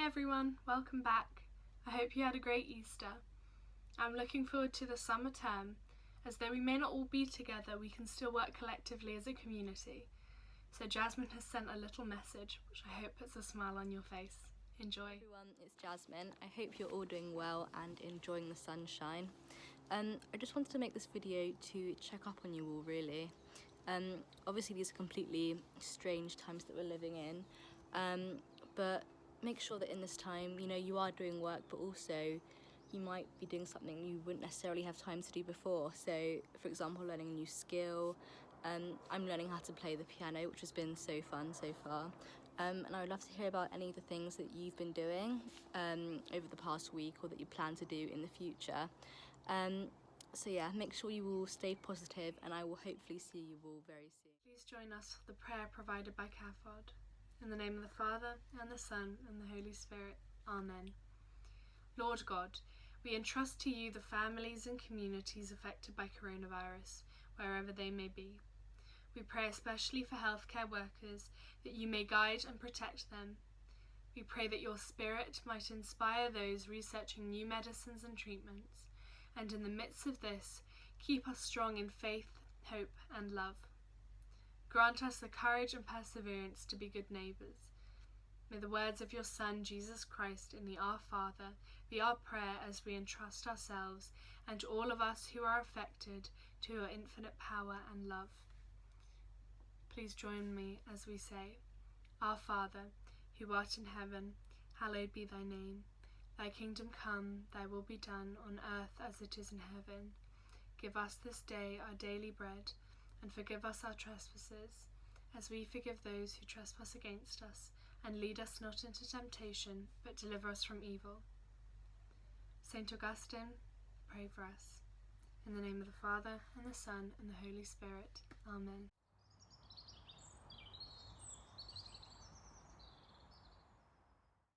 Hi everyone, welcome back. I hope you had a great Easter. I'm looking forward to the summer term, as though we may not all be together, we can still work collectively as a community. So Jasmine has sent a little message, which I hope puts a smile on your face. Enjoy. Hey everyone, it's Jasmine. I hope you're all doing well and enjoying the sunshine. I just wanted to make this video to check up on you all, really. Obviously these are completely strange times that we're living in, but make sure that in this time, you are doing work, but also you might be doing something you wouldn't necessarily have time to do before. So, for example, learning a new skill. I'm learning how to play the piano, which has been so fun so far. And I would love to hear about any of the things that you've been doing over the past week, or that you plan to do in the future. So yeah, make sure you all stay positive, and I will hopefully see you all very soon. Please join us for the prayer provided by CAFOD. In the name of the Father, and the Son, and the Holy Spirit. Amen. Lord God, we entrust to you the families and communities affected by coronavirus, wherever they may be. We pray especially for healthcare workers, that you may guide and protect them. We pray that your Spirit might inspire those researching new medicines and treatments, and in the midst of this, keep us strong in faith, hope, and love. Grant us the courage and perseverance to be good neighbours. May the words of your Son, Jesus Christ, in the Our Father, be our prayer as we entrust ourselves and all of us who are affected to your infinite power and love. Please join me as we say, Our Father, who art in heaven, hallowed be thy name. Thy kingdom come, thy will be done on earth as it is in heaven. Give us this day our daily bread, and forgive us our trespasses, as we forgive those who trespass against us. And lead us not into temptation, but deliver us from evil. Saint Augustine, pray for us. In the name of the Father, and the Son, and the Holy Spirit. Amen.